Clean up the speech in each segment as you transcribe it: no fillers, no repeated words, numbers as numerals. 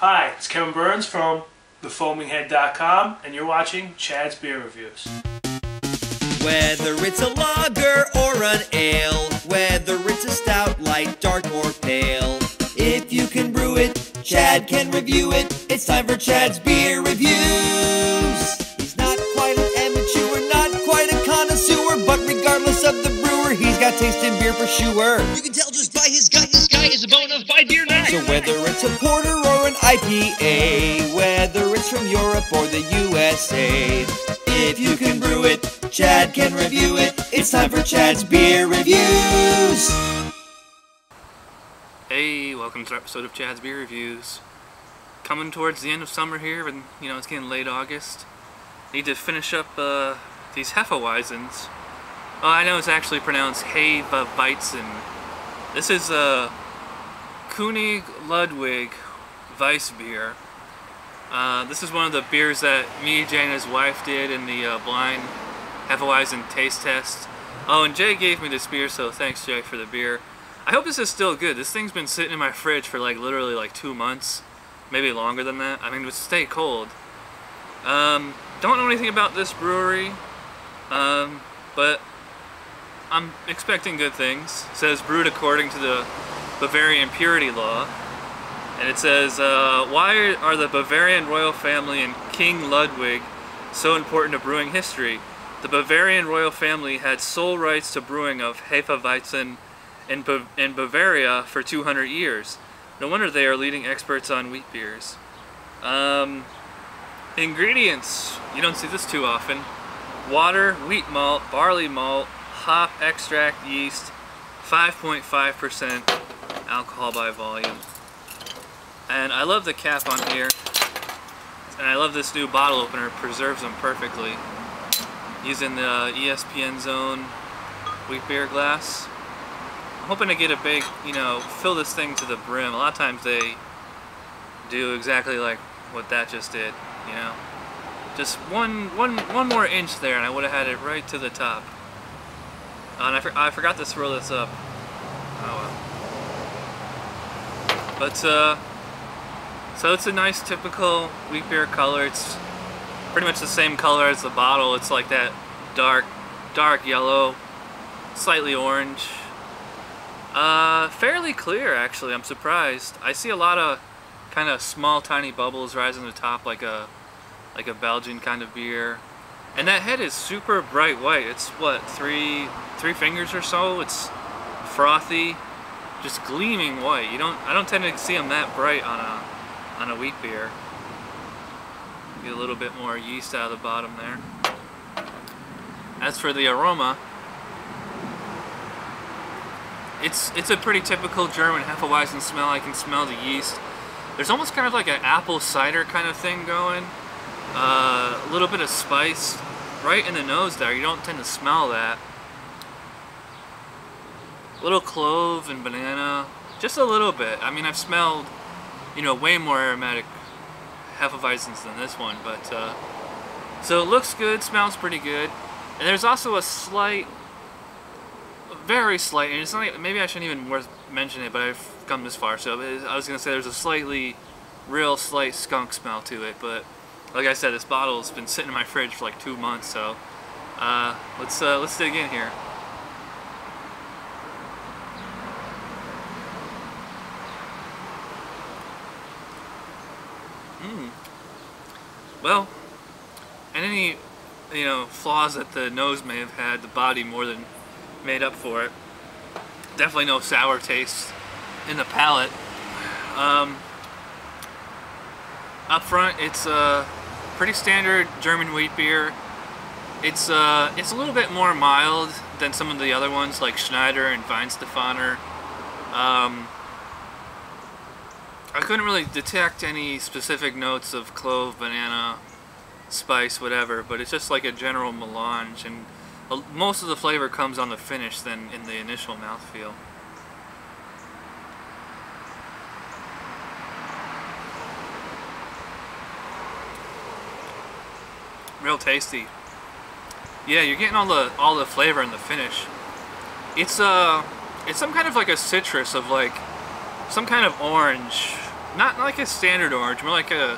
Hi, it's Kevin Burns from thefoaminghead.com, and you're watching Chad's Beer Reviews. Whether it's a lager or an ale, whether it's a stout, light, dark, or pale, if you can brew it, Chad can review it. It's time for Chad's Beer Reviews. He's not quite an amateur, not quite a connoisseur, but regardless of the brewer, he's got taste in beer for sure. You can tell just by his gut, this guy is a bona fide beer nut. So whether it's a porter or an IPA, whether it's from Europe or the USA, if you can brew it, Chad can review it. It's time for Chad's Beer Reviews. Hey, welcome to our episode of Chad's Beer Reviews. Coming towards the end of summer here, and it's getting late August. Need to finish up these Hefeweizens. Oh, I know it's actually pronounced Hefeweizen. This is Konig Ludwig Weissbier. This is one of the beers that me, Jay, and his wife did in the blind Hefeweizen taste test. Oh, and Jay gave me this beer, so thanks, Jay, for the beer. I hope this is still good. This thing's been sitting in my fridge for literally 2 months, maybe longer than that. I mean, it would stay cold. Don't know anything about this brewery, but I'm expecting good things. It says brewed according to the Bavarian purity law. And it says, why are the Bavarian royal family and King Ludwig so important to brewing history? The Bavarian royal family had sole rights to brewing of Hefeweizen in Bavaria for 200 years. No wonder they are leading experts on wheat beers. Ingredients, you don't see this too often. Water, wheat malt, barley malt, hop extract, yeast, 5.5% alcohol by volume. And I love the cap on here, and I love this new bottle opener. It preserves them perfectly. Using the ESPN Zone wheat beer glass. I'm hoping to get a big, fill this thing to the brim. A lot of times they do exactly like what that just did, Just one more inch there, and I would have had it right to the top. And I forgot to swirl this up. Oh well. But so it's a nice typical wheat beer color. It's pretty much the same color as the bottle. It's like that dark yellow, slightly orange. Fairly clear, actually. I'm surprised. I see a lot of kind of small, tiny bubbles rising to the top, like a Belgian kind of beer. And that head is super bright white. It's what, three fingers or so. It's frothy, just gleaming white. I don't tend to see them that bright on a wheat beer. Get a little bit more yeast out of the bottom there. As for the aroma, it's a pretty typical German Hefeweizen smell. I can smell the yeast. There's almost kind of like an apple cider kind of thing going. A little bit of spice right in the nose there. You don't tend to smell that. A little clove and banana, just a little bit. I mean, I've smelled, way more aromatic Hefeweizens than this one, but so it looks good, smells pretty good. And there's also a slight, very slight, and it's not, maybe I shouldn't even worth mentioning it, but I've come this far, so I was gonna say there's a real slight skunk smell to it, but like I said, this bottle's been sitting in my fridge for 2 months, so let's dig in here. Well, and any flaws that the nose may have had, the body more than made up for it. Definitely no sour taste in the palate. Up front, it's a pretty standard German wheat beer. It's a little bit more mild than some of the other ones like Schneider and Weihenstephaner. I couldn't really detect any specific notes of clove, banana, spice, whatever, but it's just like a general melange, and most of the flavor comes on the finish than in the initial mouthfeel. Real tasty. Yeah, you're getting all the flavor in the finish. It's some kind of like a citrus of some kind of orange, not like a standard orange, more like a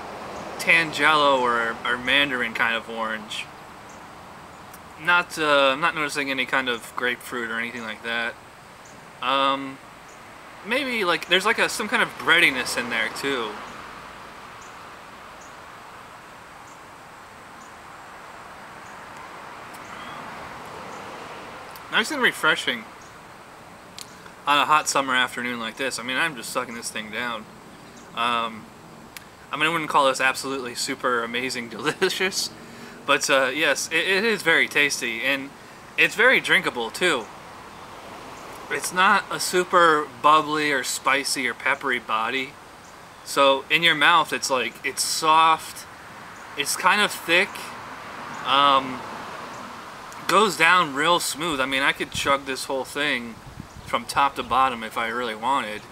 Tangelo or Mandarin kind of orange. Not noticing any kind of grapefruit or anything like that. Maybe like there's like some kind of breadiness in there too. Nice and refreshing on a hot summer afternoon like this. I mean, I'm just sucking this thing down. I mean, I wouldn't call this absolutely super amazing delicious, but yes, it is very tasty, and it's very drinkable too. It's not a super bubbly or spicy or peppery body, so in your mouth it's like, it's soft, it's kind of thick, goes down real smooth. I mean, I could chug this whole thing from top to bottom if I really wanted.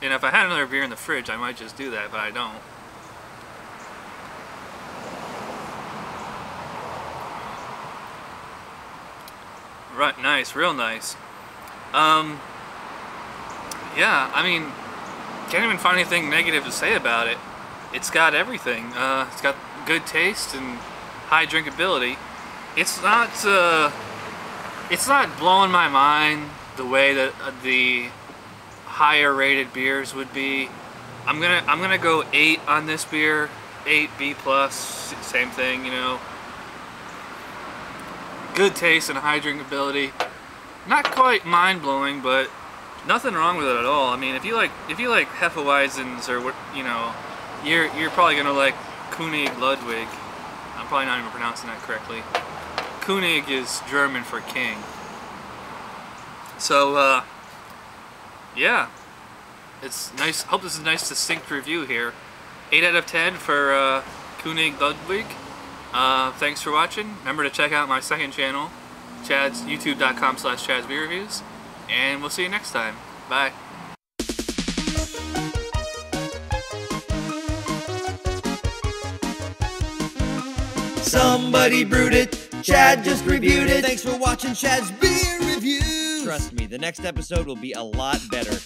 And if I had another beer in the fridge, I might just do that, but I don't. Right, nice, real nice. Yeah, I mean, can't even find anything negative to say about it. It's got everything. It's got good taste and high drinkability. It's not blowing my mind the way that the higher rated beers would be. I'm gonna go 8 on this beer, 8 B+, same thing, you know. Good taste and high drinkability. Not quite mind blowing, but nothing wrong with it at all. I mean, if you like Hefeweizens or what, you know, you're probably gonna like Konig Ludwig. I'm probably not even pronouncing that correctly. Konig is German for king. So, yeah, it's nice. Hope this is a nice, distinct review here. 8 out of 10 for Konig Ludwig. Thanks for watching. Remember to check out my second channel, Chad's youtube.com/chadsbeerreviews, and we'll see you next time. Bye. Somebody brewed it, Chad just reviewed it. Thanks for watching Chad's Beer Reviews. Trust me, the next episode will be a lot better.